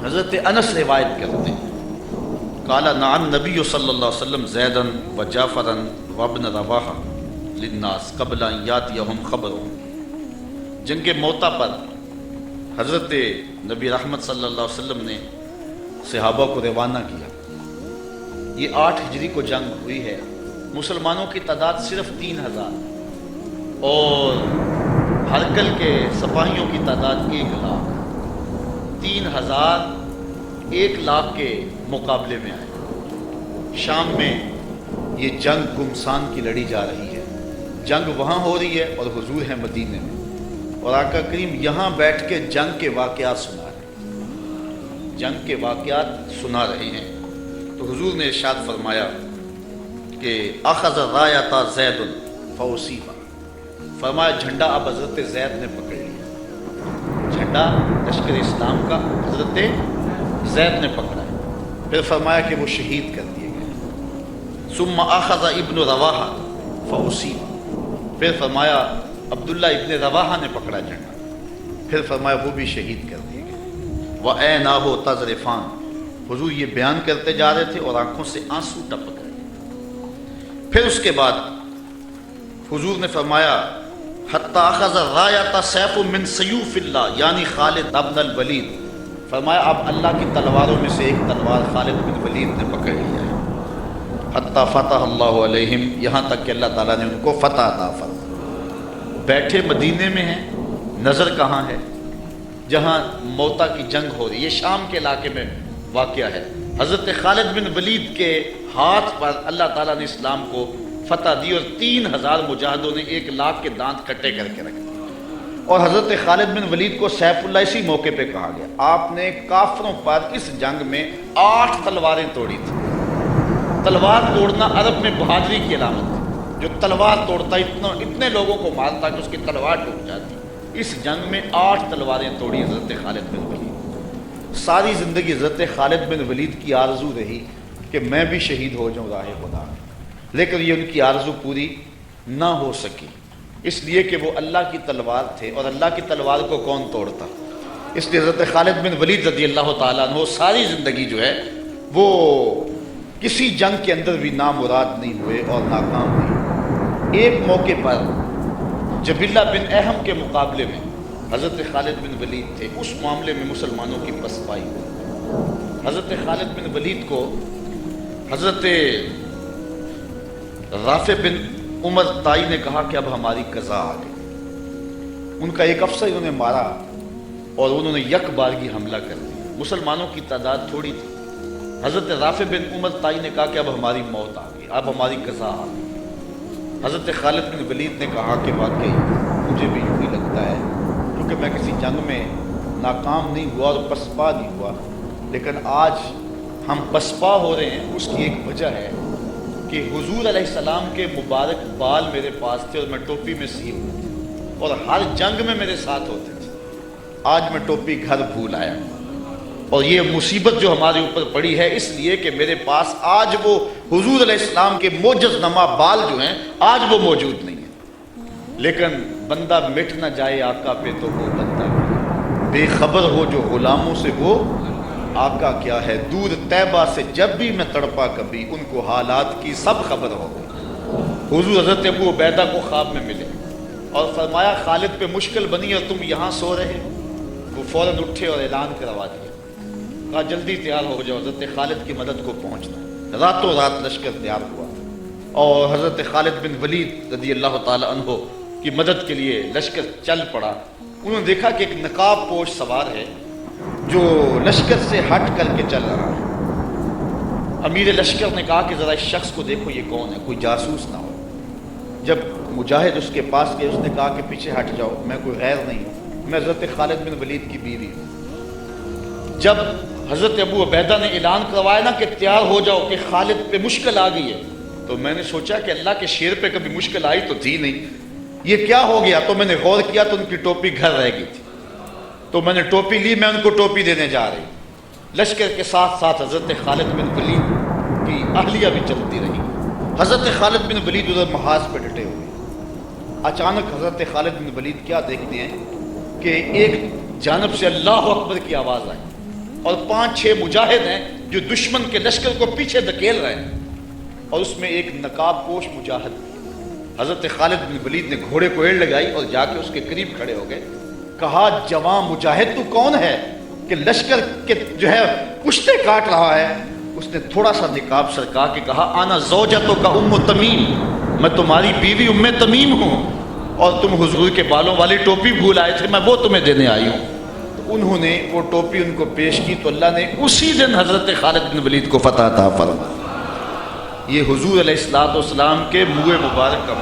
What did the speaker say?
حضرت انس روایت کرتے ہیں قال نعم نبی صلی اللہ علیہ وسلم زیدن و جعفرن و ابن رواحہ للناس قبل ان یاتیہم خبرہم۔ جنگ موطا پر حضرت نبی رحمت صلی اللہ علیہ وسلم نے صحابہ کو روانہ کیا۔ یہ 8 ہجری کو جنگ ہوئی ہے۔ مسلمانوں کی تعداد صرف 3000 اور ہرکل کے سپاہیوں کی تعداد 1 لاکھ۔ 3000 1 لاکھ کے مقابلے میں آئے۔ شام میں یہ جنگ گمسان کی لڑی جا رہی ہے۔ جنگ وہاں ہو رہی ہے اور حضور ہیں مدینے میں، اور آقا کریم یہاں بیٹھ کے جنگ کے واقعات سنا رہے ہیں، جنگ کے واقعات سنا رہے ہیں۔ تو حضور نے ارشاد فرمایا کہ اخذ الرایۃ زید فاصیب، فرمایا جھنڈا اب حضرت زید نے پکڑ لیا، جھنڈا لشکر اسلام کا حضرت زید نے پکڑا ہے۔ پھر فرمایا کہ وہ شہید کر دیے گئے۔ ثم اخذ ابن رواحہ فاصیب، پھر فرمایا عبداللہ ابن رواحہ نے پکڑا جھنڈا، پھر فرمایا وہ بھی شہید کر دیے گئے۔ وعیناہ تذرفان، حضور یہ بیان کرتے جا رہے تھے اور آنکھوں سے آنسو ٹپک رہے۔ پھر اس کے بعد حضور نے فرمایا حتی اخذ الرایۃ سیف من سیوف اللہ، یعنی خالد ابن الولید، فرمایا اب اللہ کی تلواروں میں سے ایک تلوار خالد بن ولید نے پکڑ لیا ہے۔ حتی فتح اللہ علیہم، یہاں تک کہ اللہ تعالیٰ نے ان کو فتح عطا فرمایا۔ بیٹھے مدینے میں ہیں، نظر کہاں ہے؟ جہاں موتا کی جنگ ہو رہی ہے، یہ شام کے علاقے میں واقعہ ہے۔ حضرت خالد بن ولید کے ہاتھ پر اللہ تعالیٰ نے اسلام کو فتح دی، اور 3000 مجاہدوں نے 1 لاکھ کے دانت کٹے کر کے رکھ دیے۔ اور حضرت خالد بن ولید کو سیف اللہ اسی موقع پہ کہا گیا۔ آپ نے کافروں پر اس جنگ میں 8 تلواریں توڑی تھیں۔ تلوار توڑنا عرب میں بہادری کی علامت ہے۔ جو تلوار توڑتا اتنے لوگوں کو مارتا کہ اس کی تلوار ٹوٹ جاتی۔ اس جنگ میں 8 تلواریں توڑی حضرت خالد بن ولید۔ ساری زندگی حضرت خالد بن ولید کی آرزو رہی کہ میں بھی شہید ہو جاؤں راہ خدا، لیکن یہ ان کی آرزو پوری نہ ہو سکی، اس لیے کہ وہ اللہ کی تلوار تھے، اور اللہ کی تلوار کو کون توڑتا؟ اس لیے حضرت خالد بن ولید رضی اللہ تعالیٰ عنہ ساری زندگی جو ہے وہ کسی جنگ کے اندر بھی نامراد نہیں ہوئے اور ناکام نہیں ہوئے۔ ایک موقع پر جبیلہ بن اہم کے مقابلے میں حضرت خالد بن ولید تھے، اس معاملے میں مسلمانوں کی پسپائی ہوئی۔ حضرت خالد بن ولید کو حضرت رافع بن عمر تائی نے کہا کہ اب ہماری قضا آ گئی۔ ان کا ایک افسر انہوں نے مارا اور انہوں نے یک بارگی حملہ کر دیا۔ مسلمانوں کی تعداد تھوڑی تھی۔ حضرت رافع بن عمر تائی نے کہا کہ اب ہماری موت آ گئی، اب ہماری قضا آ گئی۔ حضرت خالد بن ولید نے کہا کہ واقعی مجھے بھی یوں ہی لگتا ہے، کیونکہ میں کسی جنگ میں ناکام نہیں ہوا اور پسپا نہیں ہوا، لیکن آج ہم پسپا ہو رہے ہیں۔ اس کی ایک وجہ ہے کہ حضور علیہ السلام کے مبارک بال میرے پاس تھے اور میں ٹوپی میں سیب ہوں، اور ہر جنگ میں میرے ساتھ ہوتے تھے۔ آج میں ٹوپی گھر بھول آیا، اور یہ مصیبت جو ہمارے اوپر پڑی ہے اس لیے کہ میرے پاس آج وہ حضور علیہ السلام کے معجز نما بال جو ہیں آج وہ موجود نہیں ہیں۔ لیکن بندہ مٹ نہ جائے آقا پہ تو وہ بندہ بے خبر ہو جو غلاموں سے وہ آقا کیا ہے۔ دور طیبہ سے جب بھی میں تڑپا کبھی، ان کو حالات کی سب خبر ہو گئی۔ حضور حضرت ابو عبیدہ کو خواب میں ملے اور فرمایا خالد پہ مشکل بنی اور تم یہاں سو رہے ہو۔ وہ فوراً اٹھے اور اعلان کروا دیا، کہا جلدی تیار ہو جاؤ، حضرت خالد کی مدد کو پہنچنا۔ راتوں رات لشکر تیار ہوا اور حضرت خالد بن ولید رضی اللہ تعالی عنہ کی مدد کے لیے لشکر چل پڑا۔ انہوں نے دیکھا کہ ایک نقاب پوش سوار ہے جو لشکر سے ہٹ کر کے چل رہا ہے۔ امیر لشکر نے کہا کہ ذرا اس شخص کو دیکھو، یہ کون ہے، کوئی جاسوس نہ ہو۔ جب مجاہد اس کے پاس گئے، اس نے کہا کہ پیچھے ہٹ جاؤ، میں کوئی غیر نہیں ہوں، میں حضرت خالد بن ولید کی بیوی ہوں۔ جب حضرت ابو عبیدہ نے اعلان کروایا نا کہ تیار ہو جاؤ کہ خالد پہ مشکل آ گئی ہے، تو میں نے سوچا کہ اللہ کے شیر پہ کبھی مشکل آئی تو تھی نہیں، یہ کیا ہو گیا؟ تو میں نے غور کیا تو ان کی ٹوپی گھر رہ گئی تھی، تو میں نے ٹوپی لی، میں ان کو ٹوپی دینے جا رہی۔ لشکر کے ساتھ ساتھ حضرت خالد بن ولید کی اہلیہ بھی چلتی رہی۔ حضرت خالد بن ولید ادھر محاذ پہ ڈٹے ہوئے، اچانک حضرت خالد بن ولید کیا دیکھتے ہیں کہ ایک جانب سے اللہ اکبر کی آواز آئی، اور 5-6 مجاہد ہیں جو دشمن کے لشکر کو پیچھے دھکیل رہے ہیں، اور اس میں ایک نقاب پوش مجاہد، حضرت خالد بن ولید نے گھوڑے کو ایڑ لگائی اور جا کے اس کے قریب کھڑے ہو گئے، کہا جوان مجاہد تو کون ہے کہ لشکر کے جو ہے پشتے کاٹ رہا ہے؟ اس نے تھوڑا سا نقاب سرکا کے کہا آنا زوجتو کا ام تمیم، میں تمہاری بیوی ام تمیم ہوں، اور تم حضور کے بالوں والی ٹوپی بھول آئے تھے، میں وہ تمہیں دینے آئی ہوں۔ تو انہوں نے وہ ٹوپی ان کو پیش کی تو اللہ نے اسی دن حضرت خالد بن ولید کو فتح عطا فرمائی۔ یہ حضور علیہ الصلوۃ والسلام کے منہ مبارک کا